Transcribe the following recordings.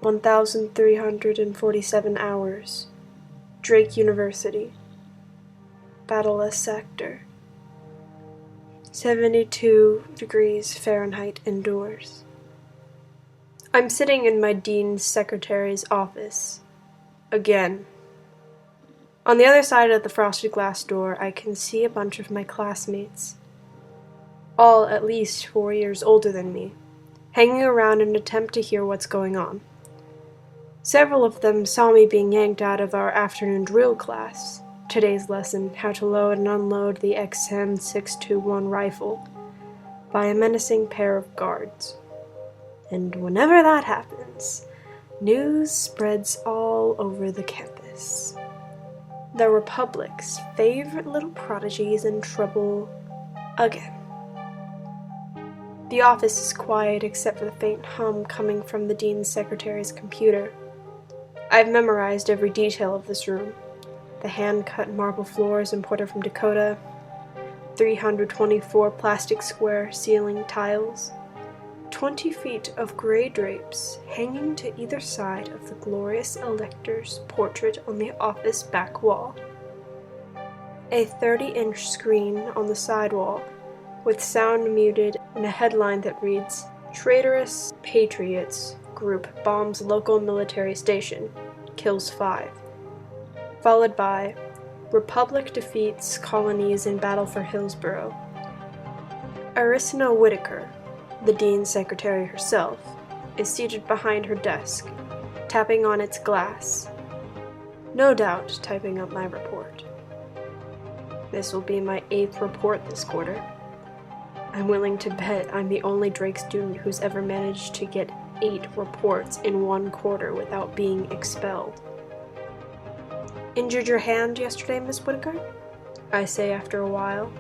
1,347 hours. Drake University. Battleless sector. 72 degrees Fahrenheit indoors. I'm sitting in my dean's secretary's office. Again. On the other side of the frosted glass door, I can see a bunch of my classmates, all at least 4 years older than me, hanging around in an attempt to hear what's going on. Several of them saw me being yanked out of our afternoon drill class, today's lesson, how to load and unload the XM621 rifle, by a menacing pair of guards. And whenever that happens, news spreads all over the campus. The Republic's favorite little prodigy is in trouble again. The office is quiet except for the faint hum coming from the dean's secretary's computer. I've memorized every detail of this room. The hand-cut marble floors imported from Dakota, 324 plastic square ceiling tiles, 20 feet of gray drapes hanging to either side of the glorious elector's portrait on the office back wall. A 30-inch screen on the side wall, with sound muted and a headline that reads, "Traitorous Patriots Group Bombs Local Military Station, Kills 5." Followed by, "Republic Defeats Colonies in Battle for Hillsborough." Arisina Whitaker, the dean's secretary herself, is seated behind her desk, tapping on its glass, no doubt typing up my report. This will be my 8th report this quarter. I'm willing to bet I'm the only Drake student who's ever managed to get 8 reports in 1 quarter without being expelled. "Injured your hand yesterday, Miss Whitaker?" I say after a while.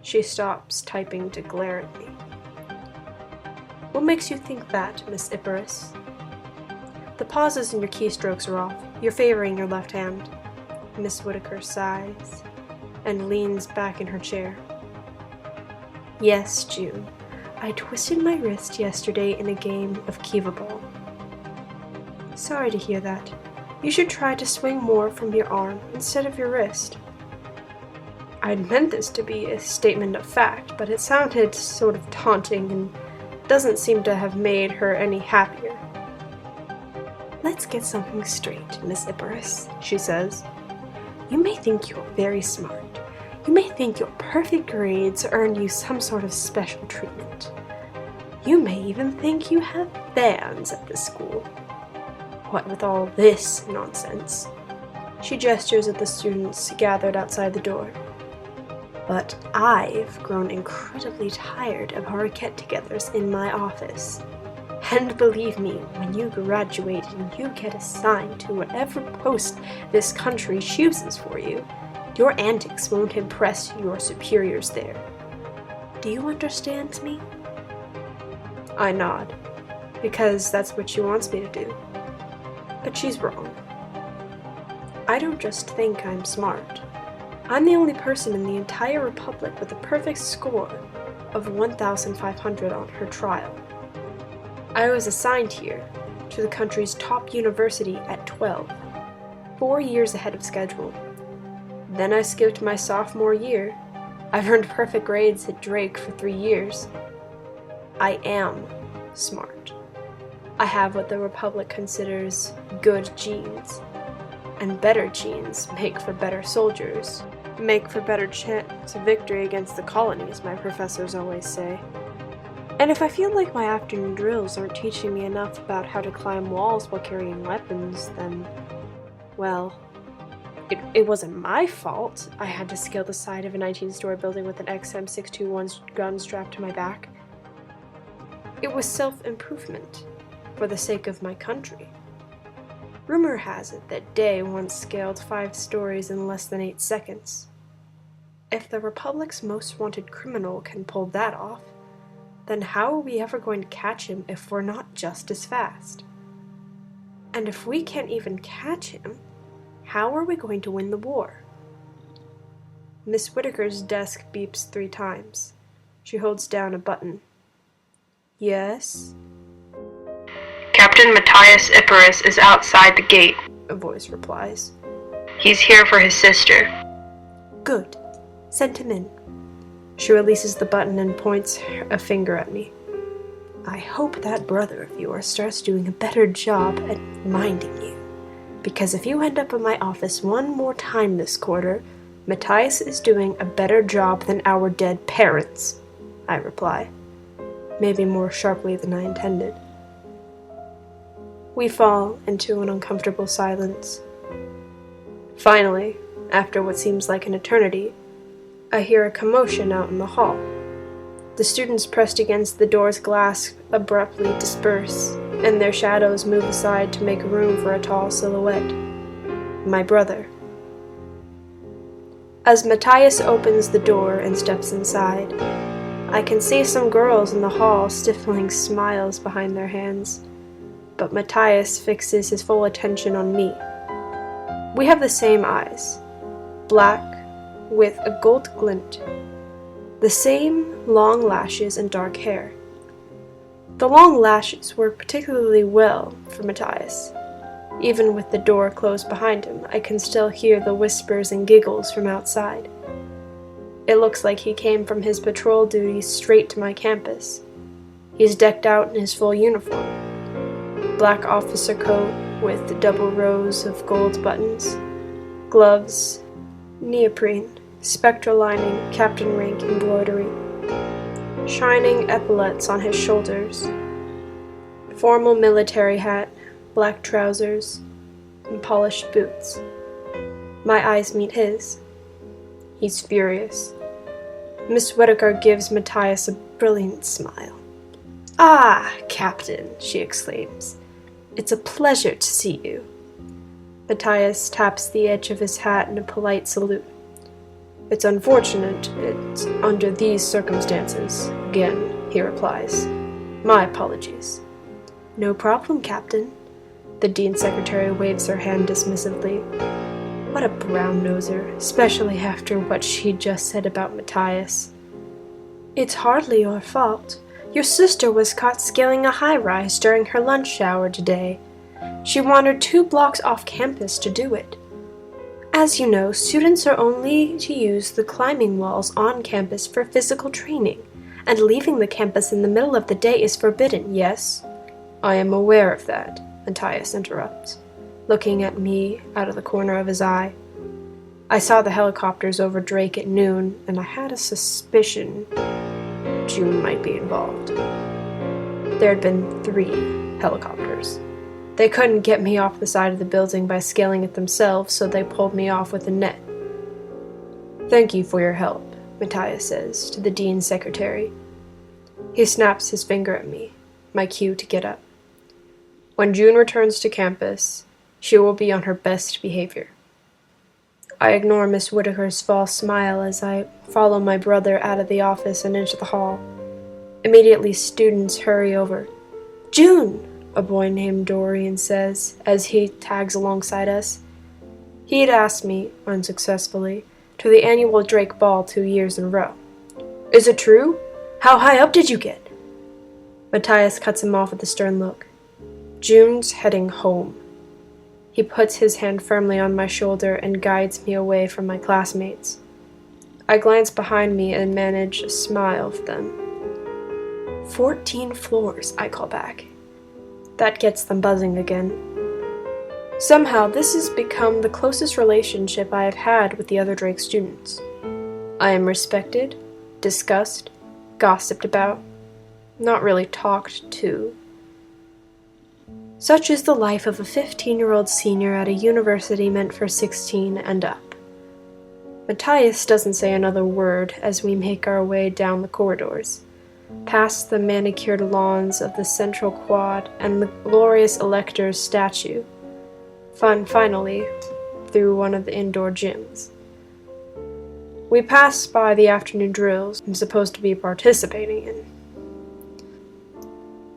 She stops typing to glare at me. "What makes you think that, Miss Icarus?" "The pauses in your keystrokes are off. You're favoring your left hand." Miss Whitaker sighs and leans back in her chair. "Yes, June. I twisted my wrist yesterday in a game of Kiva ball." "Sorry to hear that. You should try to swing more from your arm instead of your wrist." I'd meant this to be a statement of fact, but it sounded sort of taunting and doesn't seem to have made her any happier. "Let's get something straight, Miss Icarus," she says. "You may think you're very smart. You may think your perfect grades earn you some sort of special treatment. You may even think you have bands at the school. What with all this nonsense?" She gestures at the students gathered outside the door. "But I've grown incredibly tired of our get-togethers in my office. And believe me, when you graduate and you get assigned to whatever post this country chooses for you, your antics won't impress your superiors there. Do you understand me?" I nod, because that's what she wants me to do. But she's wrong. I don't just think I'm smart. I'm the only person in the entire Republic with a perfect score of 1,500 on her trial. I was assigned here, to the country's top university at 12, 4 years ahead of schedule. Then I skipped my sophomore year. I've earned perfect grades at Drake for 3 years. I am smart. I have what the Republic considers good genes. And better genes make for better soldiers, make for better chance of victory against the colonies, my professors always say. And if I feel like my afternoon drills aren't teaching me enough about how to climb walls while carrying weapons, then, well, it wasn't my fault I had to scale the side of a 19-story building with an XM621 gun strapped to my back. It was self-improvement, for the sake of my country. Rumor has it that Day once scaled 5 stories in less than 8 seconds. If the Republic's most wanted criminal can pull that off, then how are we ever going to catch him if we're not just as fast? And if we can't even catch him, how are we going to win the war? Miss Whitaker's desk beeps 3 times. She holds down a button. Yes? Captain Matias Iparus is outside the gate, a voice replies. He's here for his sister. Good. Send him in. She releases the button and points a finger at me. I hope that brother of yours starts doing a better job at minding you. Because if you end up in my office one more time this quarter, Matias is doing a better job than our dead parents, I reply, maybe more sharply than I intended. We fall into an uncomfortable silence. Finally, after what seems like an eternity, I hear a commotion out in the hall. The students pressed against the door's glass abruptly disperse, and their shadows move aside to make room for a tall silhouette. My brother. As Matias opens the door and steps inside, I can see some girls in the hall stifling smiles behind their hands, but Matias fixes his full attention on me. We have the same eyes, black with a gold glint, the same long lashes and dark hair. The long lashes work particularly well for Matias. Even with the door closed behind him, I can still hear the whispers and giggles from outside. It looks like he came from his patrol duty straight to my campus. He's decked out in his full uniform. Black officer coat with double rows of gold buttons, gloves, neoprene, spectral lining, captain rank embroidery, shining epaulets on his shoulders, formal military hat, black trousers, and polished boots. My eyes meet his. He's furious. Miss Whitaker gives Matias a brilliant smile. "Ah, Captain," she exclaims. "It's a pleasure to see you." Matias taps the edge of his hat in a polite salute. "It's unfortunate it's under these circumstances, again," he replies. "My apologies." "No problem, Captain." The Dean Secretary waves her hand dismissively. What a brown-noser, especially after what she just said about Matias. "It's hardly your fault. Your sister was caught scaling a high-rise during her lunch hour today. She wandered 2 blocks off campus to do it. As you know, students are only to use the climbing walls on campus for physical training, and leaving the campus in the middle of the day is forbidden, yes?" "I am aware of that," Matias interrupts, looking at me out of the corner of his eye. I saw the helicopters over Drake at noon, and I had a suspicion June might be involved. There had been 3 helicopters. They couldn't get me off the side of the building by scaling it themselves, so they pulled me off with a net. "Thank you for your help," Matias says to the Dean's secretary. He snaps his finger at me, my cue to get up. When June returns to campus, she will be on her best behavior. I ignore Miss Whitaker's false smile as I follow my brother out of the office and into the hall. Immediately, students hurry over. "June!" a boy named Dorian says as he tags alongside us. He had asked me, unsuccessfully, to the annual Drake Ball 2 years in a row. "Is it true? How high up did you get?" Matias cuts him off with a stern look. "June's heading home." He puts his hand firmly on my shoulder and guides me away from my classmates. I glance behind me and manage a smile for them. 14 floors, I call back. That gets them buzzing again. Somehow, this has become the closest relationship I have had with the other Drake students. I am respected, discussed, gossiped about, not really talked to. Such is the life of a 15-year-old senior at a university meant for 16 and up. Matias doesn't say another word as we make our way down the corridors, past the manicured lawns of the central quad and the glorious elector's statue, finally through one of the indoor gyms. We pass by the afternoon drills I'm supposed to be participating in.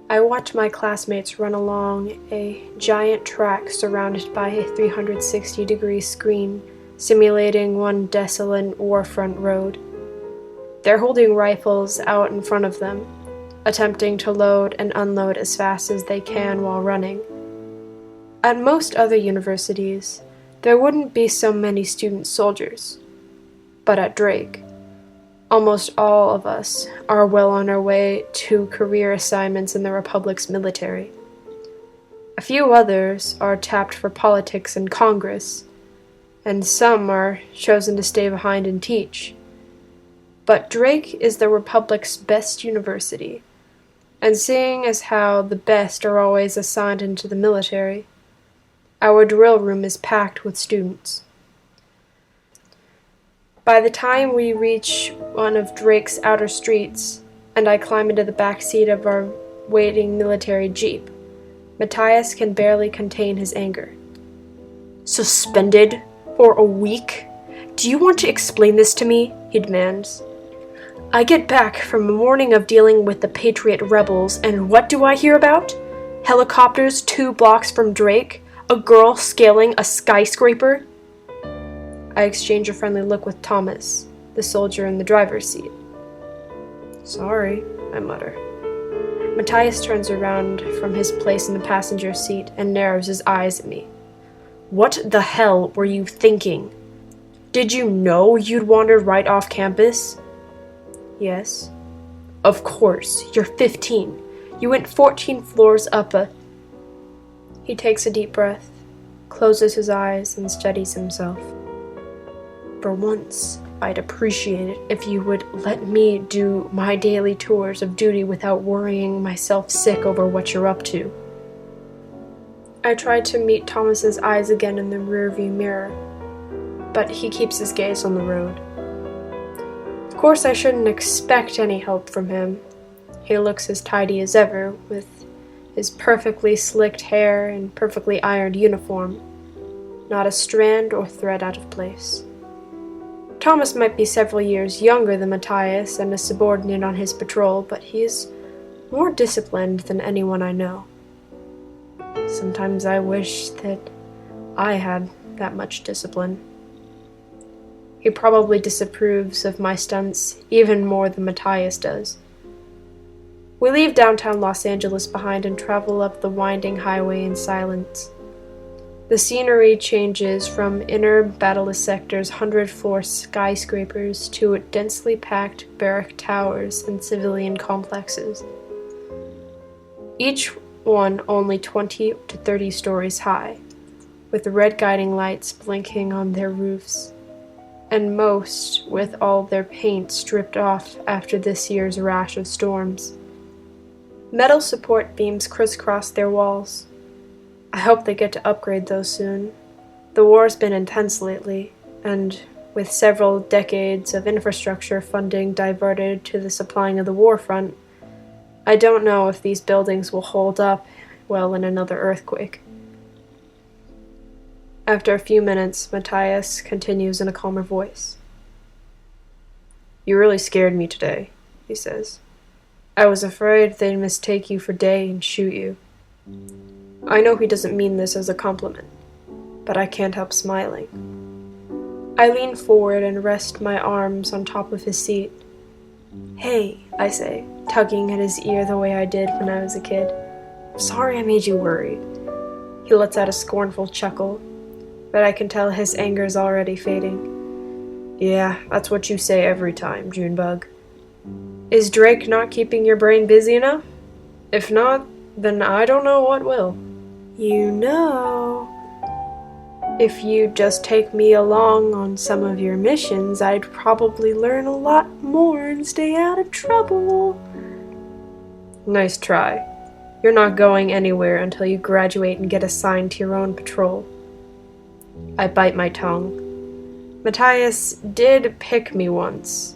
I watch my classmates run along a giant track surrounded by a 360-degree screen simulating one desolate Warfront road. They're holding rifles out in front of them, attempting to load and unload as fast as they can while running. At most other universities, there wouldn't be so many student soldiers. But at Drake, almost all of us are well on our way to career assignments in the Republic's military. A few others are tapped for politics and Congress, and some are chosen to stay behind and teach. But Drake is the Republic's best university, and seeing as how the best are always assigned into the military, our drill room is packed with students. By the time we reach one of Drake's outer streets, and I climb into the back seat of our waiting military jeep, Matias can barely contain his anger. Suspended for a week? Do you want to explain this to me? He demands. I get back from a morning of dealing with the Patriot rebels, and what do I hear about? Helicopters 2 blocks from Drake? A girl scaling a skyscraper? I exchange a friendly look with Thomas, the soldier in the driver's seat. Sorry, I mutter. Matias turns around from his place in the passenger seat and narrows his eyes at me. What the hell were you thinking? Did you know you'd wander right off campus? Yes. Of course, you're 15. You went 14 floors up a... He takes a deep breath, closes his eyes, and steadies himself. For once, I'd appreciate it if you would let me do my daily tours of duty without worrying myself sick over what you're up to. I try to meet Thomas's eyes again in the rearview mirror, but he keeps his gaze on the road. Of course, I shouldn't expect any help from him. He looks as tidy as ever, with his perfectly slicked hair and perfectly ironed uniform, not a strand or thread out of place. Thomas might be several years younger than Matias and a subordinate on his patrol, but he is more disciplined than anyone I know. Sometimes I wish that I had that much discipline. He probably disapproves of my stunts even more than Matias does. We leave downtown Los Angeles behind and travel up the winding highway in silence. The scenery changes from inner Battleless Sector's 100-floor skyscrapers to densely packed barrack towers and civilian complexes. Each one only 20 to 30 stories high, with red guiding lights blinking on their roofs, and most with all their paint stripped off after this year's rash of storms. Metal support beams crisscross their walls. I hope they get to upgrade those soon. The war's been intense lately, and with several decades of infrastructure funding diverted to the supplying of the Warfront, I don't know if these buildings will hold up well in another earthquake. After a few minutes, Matias continues in a calmer voice. You really scared me today, he says. I was afraid they'd mistake you for Day and shoot you. I know he doesn't mean this as a compliment, but I can't help smiling. I lean forward and rest my arms on top of his seat. Hey, I say, tugging at his ear the way I did when I was a kid. I'm sorry I made you worried. He lets out a scornful chuckle, but I can tell his anger's already fading. Yeah, that's what you say every time, Junebug. Is Drake not keeping your brain busy enough? If not, then I don't know what will. You know, if you'd just take me along on some of your missions, I'd probably learn a lot more and stay out of trouble. Nice try. You're not going anywhere until you graduate and get assigned to your own patrol. I bite my tongue. Matias did pick me once,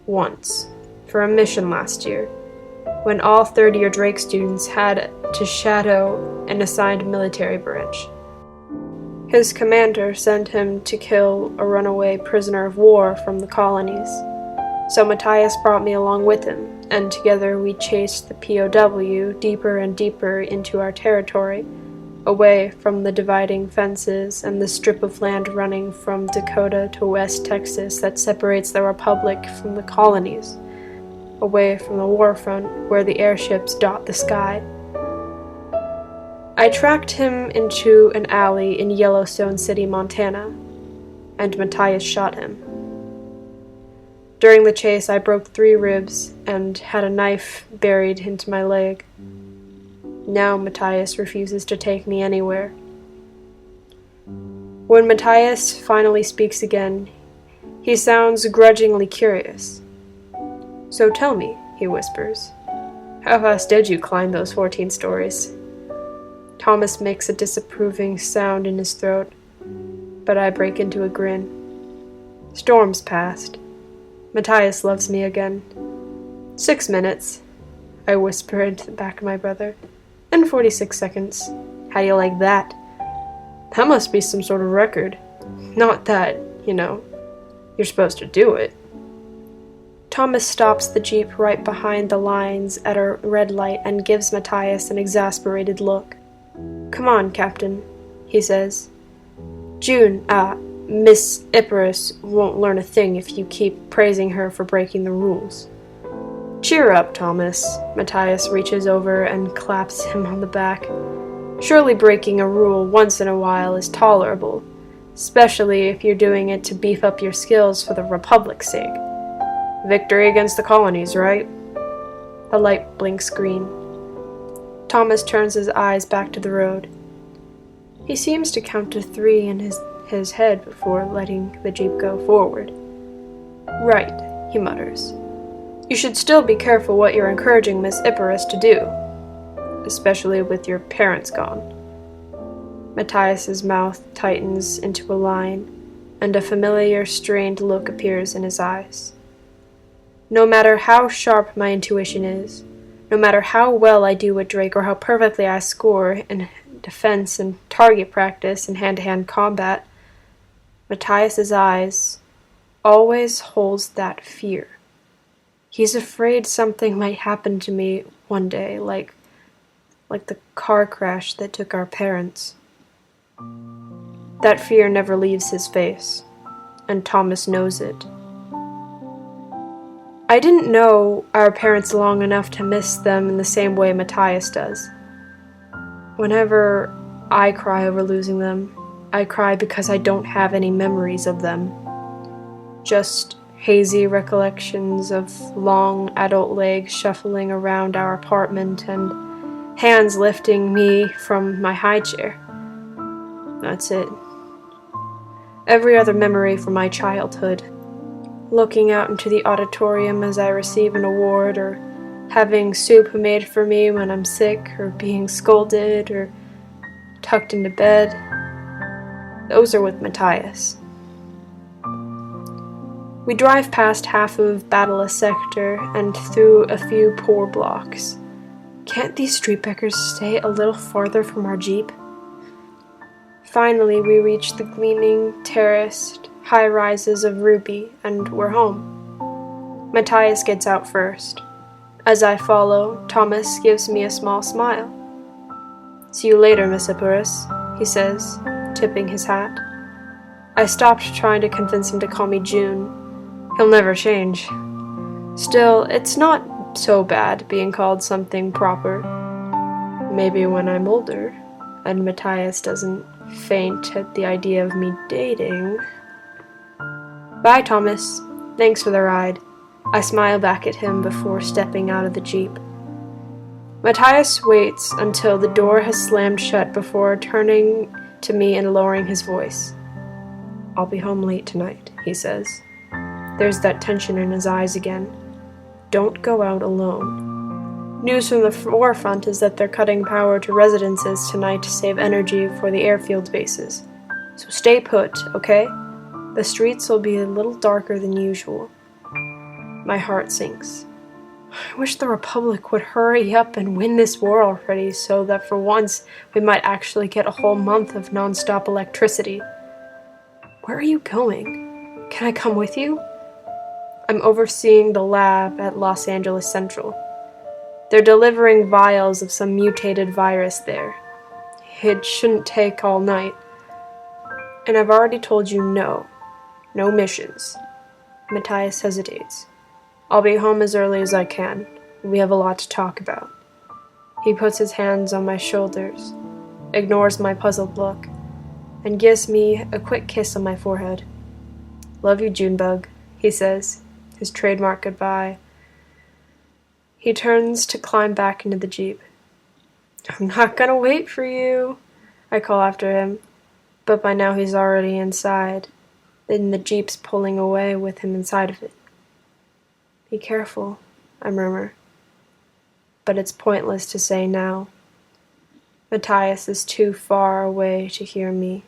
for a mission last year, when all 30 of Drake students had to shadow an assigned military branch. His commander sent him to kill a runaway prisoner of war from the colonies, so Matias brought me along with him, and together we chased the POW deeper and deeper into our territory, away from the dividing fences and the strip of land running from Dakota to West Texas that separates the Republic from the colonies, away from the Warfront where the airships dot the sky. I tracked him into an alley in Yellowstone City, Montana, and Matias shot him. During the chase, I broke 3 ribs and had a knife buried into my leg. Now Matias refuses to take me anywhere. When Matias finally speaks again, he sounds grudgingly curious. "So tell me," he whispers, "how fast did you climb those 14 stories?" Thomas makes a disapproving sound in his throat, but I break into a grin. Storm's past. Matias loves me again. 6 minutes, I whisper into the back of my brother, and 46 seconds. How do you like that? That must be some sort of record. Not that, you're supposed to do it. Thomas stops the jeep right behind the lines at a red light and gives Matias an exasperated look. "Come on, Captain," he says. Miss Icarus won't learn a thing if you keep praising her for breaking the rules." "Cheer up, Thomas." Matias reaches over and claps him on the back. "Surely breaking a rule once in a while is tolerable, especially if you're doing it to beef up your skills for the Republic's sake. Victory against the colonies, right?" The light blinks green. Thomas turns his eyes back to the road. He seems to count to 3 in his head before letting the jeep go forward. "Right," he mutters. "You should still be careful what you're encouraging Miss Icarus to do, especially with your parents gone." Matias's mouth tightens into a line, and a familiar, strained look appears in his eyes. No matter how sharp my intuition is, no matter how well I do at Drake or how perfectly I score in defense and target practice and hand-to-hand combat, Matias's eyes always holds that fear. He's afraid something might happen to me one day, like the car crash that took our parents. That fear never leaves his face, and Thomas knows it. I didn't know our parents long enough to miss them in the same way Matias does. Whenever I cry over losing them, I cry because I don't have any memories of them. Just hazy recollections of long adult legs shuffling around our apartment and hands lifting me from my high chair. That's it. Every other memory from my childhood. Looking out into the auditorium as I receive an award, or having soup made for me when I'm sick, or being scolded, or tucked into bed. Those are with Matias. We drive past half of Battleless Sector and through a few poor blocks. Can't these streetbeggars stay a little farther from our jeep? Finally, we reach the gleaming, terraced high-rises of Ruby, and we're home. Matias gets out first. As I follow, Thomas gives me a small smile. "See you later, Miss Icarus," he says, tipping his hat. I stopped trying to convince him to call me June. He'll never change. Still, it's not so bad being called something proper. Maybe when I'm older, and Matias doesn't faint at the idea of me dating. Bye, Thomas. Thanks for the ride. I smile back at him before stepping out of the jeep. Matias waits until the door has slammed shut before turning to me and lowering his voice. "I'll be home late tonight," he says. There's that tension in his eyes again. Don't go out alone. News from the Warfront is that they're cutting power to residences tonight to save energy for the airfield bases. So stay put, okay? The streets will be a little darker than usual. My heart sinks. I wish the Republic would hurry up and win this war already so that for once we might actually get a whole month of non-stop electricity. Where are you going? Can I come with you? I'm overseeing the lab at Los Angeles Central. They're delivering vials of some mutated virus there. It shouldn't take all night. And I've already told you no. No missions. Matias hesitates. I'll be home as early as I can. We have a lot to talk about. He puts his hands on my shoulders, ignores my puzzled look, and gives me a quick kiss on my forehead. Love you, Junebug, he says, his trademark goodbye. He turns to climb back into the Jeep. I'm not gonna wait for you, I call after him, but by now he's already inside, and the Jeep's pulling away with him inside of it. Be careful, I murmur, but it's pointless to say now. Matias is too far away to hear me.